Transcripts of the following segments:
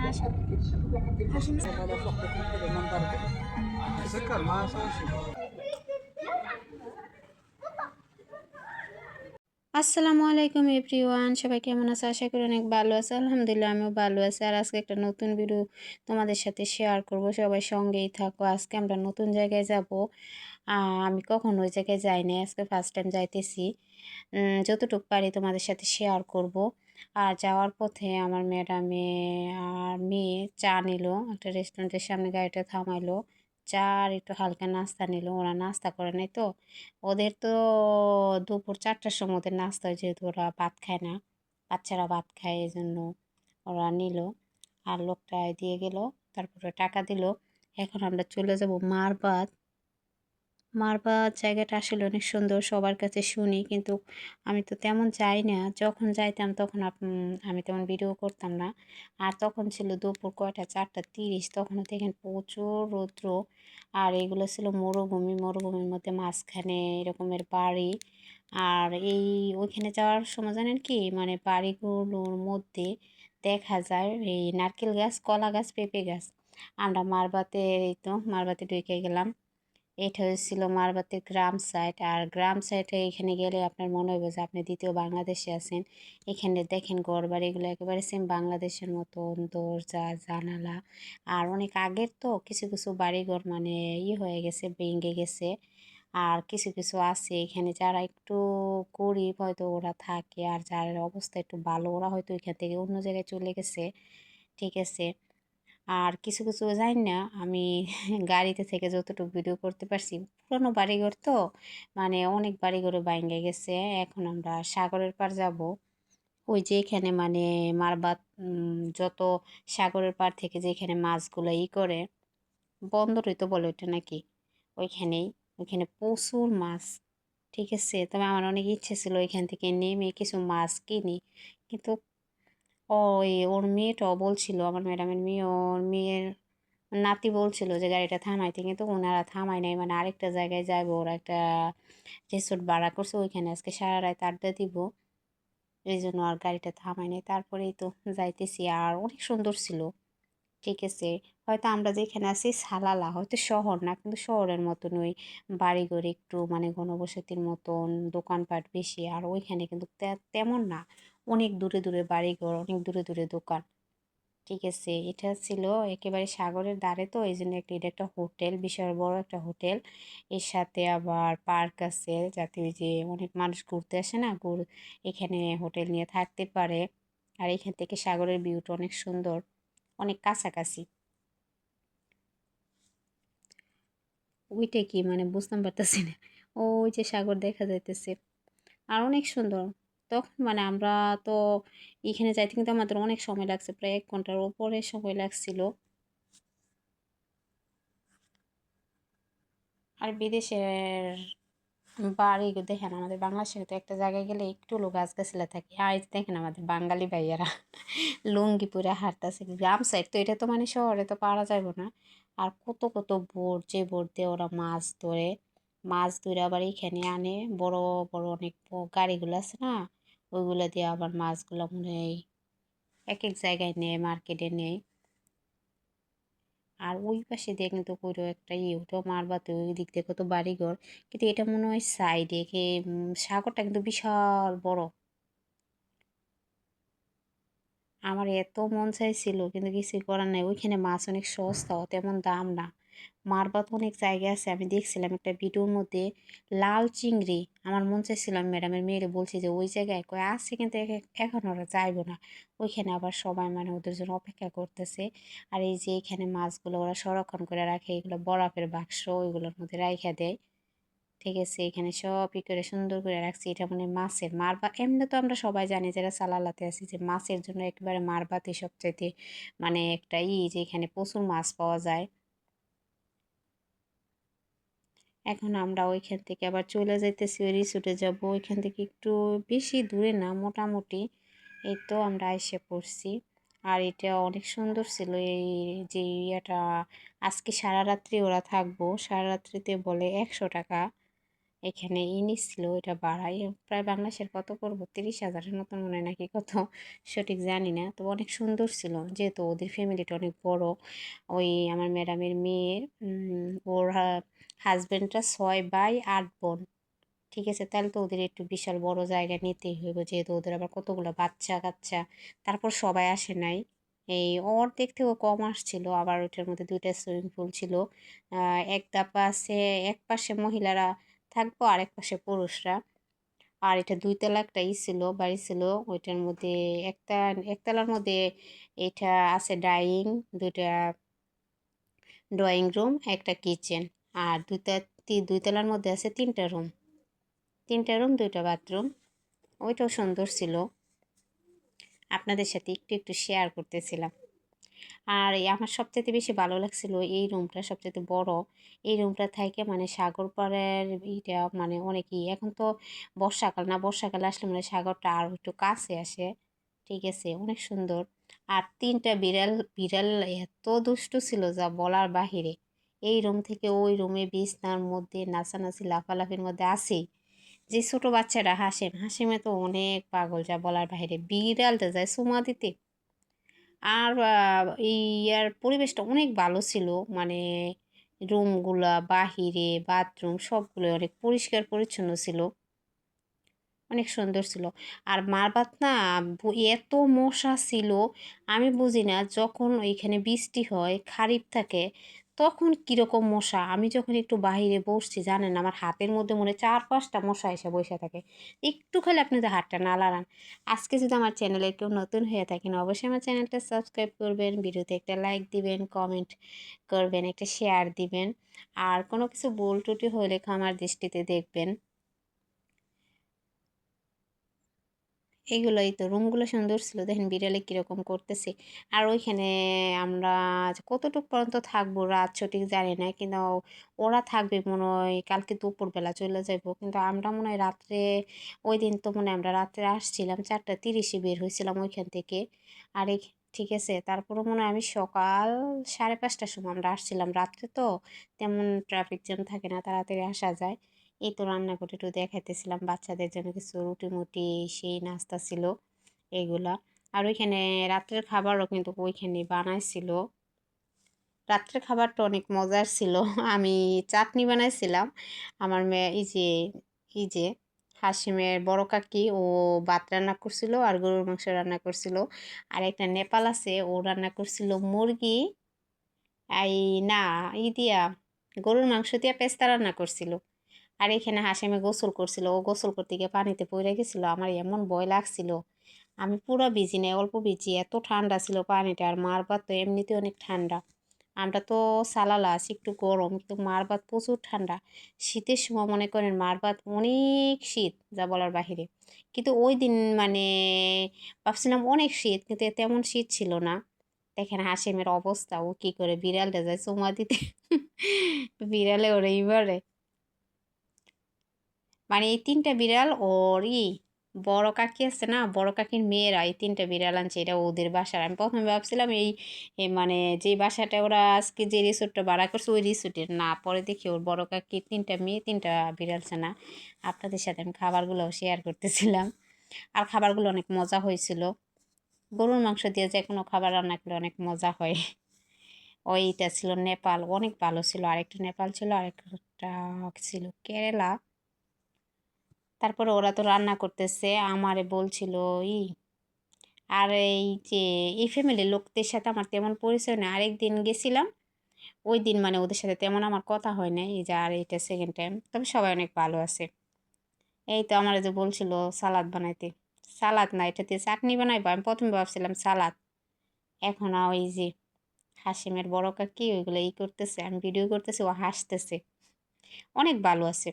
আসসালামু আলাইকুম এভরিওয়ান, সবাই কেমন আছে? আশা করি অনেক ভালো আছে। আলহামদুলিল্লাহ আমিও ভালো আছি। আর আজকে একটা নতুন ভিডিও তোমাদের সাথে শেয়ার করব, সবাই সঙ্গেই থাকো। আজকে আমরা নতুন জায়গায় যাব। আমি কখনো ওই জায়গায় যাইনি, আজকে ফার্স্ট টাইম যাইতেছি। যতটুকু পারি তোমাদের সাথে শেয়ার করব। আর যাওয়ার পথে আমার ম্যাডামে আর মেয়ে চা নিল, একটা রেস্টুরেন্টের সামনে গাড়িটা থামাইলো। চা আর একটু হালকা নাস্তা নিল, ওরা নাস্তা করে নাই তো। ওদের তো দুপুর 4টার সময় ওদের নাস্তা হয়, যেহেতু ওরা ভাত খায় না, বাচ্চারা ভাত খায়, এই জন্য ওরা নিল। আর লোকটা দিয়ে গেল, তারপরে টাকা দিল। এখন আমরা চলে যাব মারবাদ। মারবাদ জায়গাটা আসলে অনেক সুন্দর, সবার কাছে শুনি, কিন্তু আমি তো তেমন যাই না। যখন যাইতাম তখন আমি তেমন ভিডিও করতাম না। আর তখন ছিল দুপুর কয়টা, 4:30, তখনও দেখেন প্রচুর রৌদ্র। আর এগুলো ছিল মরুভূমি, মরুভূমির মধ্যে মাঝখানে এরকমের বাড়ি। আর ওইখানে যাওয়ার সময় জানেন কি, মানে বাড়িগুলোর মধ্যে দেখা যায় এই নারকেল গাছ, কলা গাছ, পেঁপে গাছ। আমরা মারবাতে, এই তো মারবাতে ঢুকে গেলাম। এটা হচ্ছিল মারবাতের গ্রাম সাইড। আর গ্রাম সাইডে এখানে গেলে আপনার মনে হবে যে আপনি দ্বিতীয় বাংলাদেশে আছেন। এখানে দেখেন ঘর বাড়িগুলো একেবারে সেম বাংলাদেশের মতন, দরজা জানালা। আর অনেক আগের তো কিছু কিছু বাড়িঘর মানে হয়ে গেছে, ভেঙে গেছে। আর কিছু কিছু আছে এখানে যারা একটু গরিব হয়তো ওরা থাকে, আর যার অবস্থা একটু ভালো ওরা হয়তো এখান থেকে অন্য জায়গায় চলে গেছে। ঠিক আছে। আর কিছু কিছু জানি না আমি গাড়িতে থেকে যতটুকু ভিডিও করতে পারছি, পুরোনো বাড়িঘর তো, মানে অনেক বাড়িঘরে ভাঙে গেছে। এখন আমরা সাগরের পার যাব। ওই যে এখানে মানে মারবাত, যত সাগরের পার থেকে যেখানে মাছগুলো করে, বন্দরই তো বলে ওটা নাকি, ওইখানেই, ওইখানে প্রচুর মাছ। ঠিক আছে, তবে আমার অনেক ইচ্ছে ছিল ওইখান থেকে নেমে কিছু মাছ কিনি, কিন্তু ওর মেয়েটাও বলছিল, আমার ম্যাডামের মেয়ে, ওর মেয়ের নাতি বলছিল যে গাড়িটা থামাইতে, কিন্তু ওনারা থামায় নাই, মানে আরেকটা জায়গায় যাবো, ওরা একটা রিসোর্ট ভাড়া করছে, ওইখানে আজকে সারা রাত আড্ডা দিব। এই জন্য আর গাড়িটা থামাই নাই, তারপরেই তো যাইতেছি। আর অনেক সুন্দর ছিল। ঠিক আছে, হয়তো আমরা যেখানে আছি সালালা হয়তো শহর না, কিন্তু শহরের মতন ওই বাড়িঘর একটু মানে ঘনবসতির মতন, দোকানপাট বেশি। আর ওইখানে কিন্তু তেমন না, অনেক দূরে দূরে বাড়িঘর, অনেক দূরে দূরে দোকান। ঠিক আছে, এটা ছিল একেবারে সাগরের ধারে, তো এই জন্য এটা একটা হোটেল, বিশাল বড় একটা হোটেল। এর সাথে আবার পার্ক আছে, যাতে ওই যে অনেক মানুষ ঘুরতে আসে না, এখানে হোটেল নিয়ে থাকতে পারে। আর এখান থেকে সাগরের ভিউটা অনেক সুন্দর, অনেক কাছাকাছি। ওইটা কি মানে বুঝতাম পারতেছি না। ওই যে সাগর দেখা যাইতেছে, আর অনেক সুন্দর। তখন মানে আমরা তো এখানে যাইতে কিন্তু আমাদের অনেক সময় লাগছে, প্রায় 1 ঘন্টার উপরে সময় লাগছিল। আর বিদেশের বাড়ি দেখেন, আমাদের বাংলাদেশে তো একটা জায়গায় গেলে একটু লোক গাছগাছলা থাকে, আর এই যে দেখেন আমাদের বাঙালি ভাইয়ারা লুঙ্গি পরে হাঁটতেছে। গ্রাম সাইড তো, এটা তো মানে শহরে তো পারা যাবে না। আর কত কত বোট, যে বোট দিয়ে ওরা মাছ ধরে, মাছ ধরে আবার এখানে আনে, বড় বড় অনেক গাড়িগুলো আছে না, ওইগুলো দিয়ে আবার মাছগুলো মনে হয় এক এক জায়গায় নেয়, মার্কেটে নেয়। আর ওই পাশে দিয়ে কিন্তু পুরো একটা ওটাও মারবাতে, ওই দিক দিয়ে কত বাড়িঘর। কিন্তু এটা মনে হয় সাইডে সাগরটা কিন্তু বিশাল বড়। আমার এত মন চাইছিল, কিন্তু কিছুই করার নাই, ওইখানে মাছ অনেক সস্তাও, তেমন দাম না। মারবাত অনেক জায়গা আছে, আমি দেখছিলাম একটা ভিডিওর মধ্যে লাল চিংড়ি। আমার মন চাইছিল, আমি ম্যাডামের মেয়েরে বলছি যে ওই জায়গায় কয় আছে, কিন্তু এখন ওরা যাইবো না। ওইখানে আবার সবাই মানে ওদের জন্য অপেক্ষা করতেছে। আর এই যে এখানে মাছগুলো ওরা সংরক্ষণ করে রাখে, এগুলো বরফের বাক্স, ওইগুলোর মধ্যে রাইখা দেয়। ঠিক আছে, এখানে সব করে সুন্দর করে রাখছি। এটা মানে মাছের মারবা, এমনি তো আমরা সবাই জানি যারা সালালাতে আছি যে মাছের জন্য একেবারে মারবাতে সবচাইতে মানে একটা যে এখানে প্রচুর মাছ পাওয়া যায়। এখন আমরা ওইখান থেকে আবার চলে যাইতেছি, ওই রিসোর্টে যাবো। ওইখান থেকে একটু বেশি দূরে না, মোটামুটি। এই তো আমরা এসে পড়ছি। আর এটা অনেক সুন্দর ছিল, এই যে আজকে সারা রাত্রি ওরা থাকবো, সারা রাত্রিতে বলে 100 টাকা। এখানে নিচ্ছিল ওইটা ভাড়াই প্রায় বাংলাদেশের কত পড়বো 30,000-এর মতন মনে হয় নাকি কত, সঠিক জানি না। তো অনেক সুন্দর ছিল, যেহেতু ওদের ফ্যামিলিটা অনেক বড়। ওই আমার ম্যাডামের মেয়ের ওর হাজব্যান্ডরা 6 ভাই 8 বোন। ঠিক আছে, তাহলে তো ওদের একটু বিশাল বড় জায়গা নিতেই হইব, যেহেতু ওদের আবার কতগুলো বাচ্চা কাচ্চা। তারপর সবাই আসে নাই, এই অর্ধেক থেকেও কম আসছিল। আবার ওইটার মধ্যে 2টা সুইমিং পুল ছিল। এক পাশে এক পাশে মহিলারা থাকবো আর এক পাশে পুরুষরা। আর এটা 2 তলা একটা ছিল, বাড়ি ছিল। ওইটার মধ্যে একটা একতলার মধ্যে এটা আছে ডাইনিং, 2টা ড্রয়িং রুম, একটা কিচেন। আর 2 তলার মধ্যে আছে 3টা রুম, 3টা রুম 2টা বাথরুম। ওইটাও সুন্দর ছিল, আপনাদের সাথে একটু একটু শেয়ার করতেছিলাম। আর আমার সবচেয়ে বেশি ভালো লাগছিল এই রুমটা, সবচেয়ে বড়। এই রুমটা থেকে মানে সাগর পাড়ের এইটা মানে অনেকই, এখন তো বর্ষাকাল না, বর্ষাকালে আসলে মানে সাগরটা আরও একটু কাছে আসে। ঠিক আছে, অনেক সুন্দর। আর 3টা বিড়াল, বিড়াল এত দুষ্টু ছিল যা বলার বাহিরে। এই রুম থেকে ওই রুমে বিছনার মধ্যে নাচানাচি লাফালাফির মধ্যে আসেই। যে ছোট বাচ্চারা হাসিমে তো অনেক পাগল যা বলার বাহিরে, বিড়ালটা যায় চুমা দিতে। আর এই ইয়ার পরিবেশটা অনেক ভালো ছিল, মানে রুমগুলা বাহিরে বাথরুম সবগুলো অনেক পরিষ্কার পরিচ্ছন্ন ছিল, অনেক সুন্দর ছিল। আর মারবাত না এত মশা ছিল, আমি বুঝি না যখন ওইখানে বৃষ্টি হয় খারিফ থাকে তখন কীরকম মশা। আমি যখন একটু বাহিরে বসছি জানেন আমার হাতের মধ্যে মনে হয় 4-5টা মশা এসে বসে থাকে, একটু খালি আপনি তো হাতটা না লাড়ান। আজকে যদি আমার চ্যানেলে কেউ নতুন হয়ে থাকেন অবশ্যই আমার চ্যানেলটা সাবস্ক্রাইব করবেন, ভিডিওতে একটা লাইক দিবেন, কমেন্ট করবেন, একটা শেয়ার দিবেন। আর কোনো কিছু ভুল ত্রুটি হলে ক্ষমার দৃষ্টিতে দেখবেন। এইগুলোই তো, রুমগুলো সুন্দর ছিল, দেখেন বিড়ালে কীরকম করতেছে। আর ওইখানে আমরা কতটুকু পর্যন্ত থাকবো রাত সঠিক জানি না, কিন্তু ওরা থাকবে মনে হয় কালকে দুপুরবেলা চলে যাবো, কিন্তু আমরা মনে হয় রাত্রে, ওই দিন তো মনে হয় আমরা রাত্রে আসছিলাম 4টা 30-এ বের হয়েছিলাম ওইখান থেকে। আর এই ঠিক আছে, তারপরে মনে হয় আমি সকাল 5:30টার সময় আমরা আসছিলাম, রাত্রে তো তেমন ট্রাফিক জ্যাম থাকে না, তাড়াতাড়ি আসা যায়। এই তো রান্না করে একটু দেখাইতেছিলাম বাচ্চাদের জন্য কিছু রুটি মুটি, সেই নাস্তা ছিল এইগুলা। আর ওইখানে রাত্রের খাবারও কিন্তু ওইখানে বানাইছিল। রাত্রের খাবারটা অনেক মজার ছিল। আমি চাটনি বানাইছিলাম। আমার মেয়ে এই যে হাসিমের বড় কাকি ও ভাত রান্না করছিল আর গরুর মাংস রান্না করছিল। আর একটা নেপাল আছে, ও রান্না করছিল মুরগি, এই না দিয়া গরুর মাংস দিয়া পেস্তা রান্না করছিল। আর এখানে হাসিমে গোসল করছিল, ও গোসল করতে গিয়ে পানিতে পড়ে গেছিল, আমার এমন ভয় লাগছিল। আমি পুরো ভিজি নাই, অল্প ভিজি, এত ঠান্ডা ছিল পানিটা। আর মারবাত তো এমনিতে অনেক ঠান্ডা, আমরা তো সালালা আছি একটু গরম, কিন্তু মারবাত প্রচুর ঠান্ডা। শীতের সময় মনে করেন মারবাত অনেক শীত যা বলার বাহিরে। কিন্তু ওই দিন মানে ভাবছিলাম অনেক শীত, কিন্তু তেমন শীত ছিল না। দেখেন হাসিমের অবস্থা, ও কি করে বিড়ালটা যায় চুমা দিতে। বিড়ালে ওরে এইবারে মানে এই 3টা বিড়াল বড় কাকি আছে না, বড় কাকির মেয়েরা এই 3টা বিড়াল আনছে, এটা ওদের বাসার। আমি প্রথমে ভাবছিলাম মানে যে বাসাটা ওরা আজকে যে রিসোর্টটা ভাড়া করছে ওই রিসোর্টের না, পরে দেখি ওর বড় কাকির 3টা মেয়ে 3টা বিড়াল ছানা। আপনাদের সাথে আমি খাবারগুলোও শেয়ার করতেছিলাম। আর খাবারগুলো অনেক মজা হয়েছিল, গরুর মাংস দিয়ে যে কোনো খাবার রান্না করলে অনেক মজা হয়। ওইটা ছিল নেপাল, অনেক ভালো ছিল। আরেকটা নেপাল ছিল, আরেকটা ছিল কেরালা। তারপরে ওরা তো রান্না করতেছে, আমারে বলছিল ই। আর এই যে এই ফ্যামিলির লোকদের সাথে আমার তেমন পরিচয় না, আরেকদিন গেছিলাম, ওই দিন মানে ওদের সাথে তেমন আমার কথা হয় না, এই যে আর এটা সেকেন্ড টাইম। তবে সবাই অনেক ভালো আছে। এই তো আমার যে বলছিল সালাদ বানাইতে, সালাদ না এটা দিয়ে চাটনি বানাইবো, আমি প্রথমে ভাবছিলাম সালাদ। এখন ওই যে হাসিমের বড় কাকি ওইগুলো করতেছে, আমি ভিডিও করতেছি, ও হাসতেছে, অনেক ভালো আছে।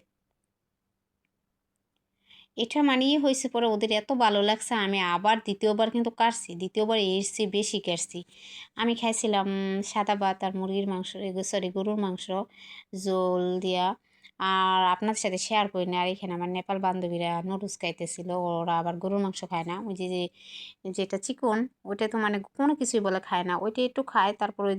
এটা মানিয়ে হয়েছে পরে ওদের এত ভালো লাগছে, আমি আবার দ্বিতীয়বার কিন্তু কাটছি, দ্বিতীয়বার এর চেয়ে বেশি কাটছি। আমি খাইছিলাম সাদা ভাত আর মুরগির মাংস, সরি গরুর মাংস জোল দিয়া। আর আপনার সাথে শেয়ার করি না, আর এখানে আমার নেপাল বান্ধবীরা নুডলস খাইতেছিল, ওরা আবার গরুর মাংস খায় না, ওই যে যেটা চিকন ওইটা তো মানে কোনো কিছুই বলে খায় না, ওইটা একটু খায়। তারপর ওই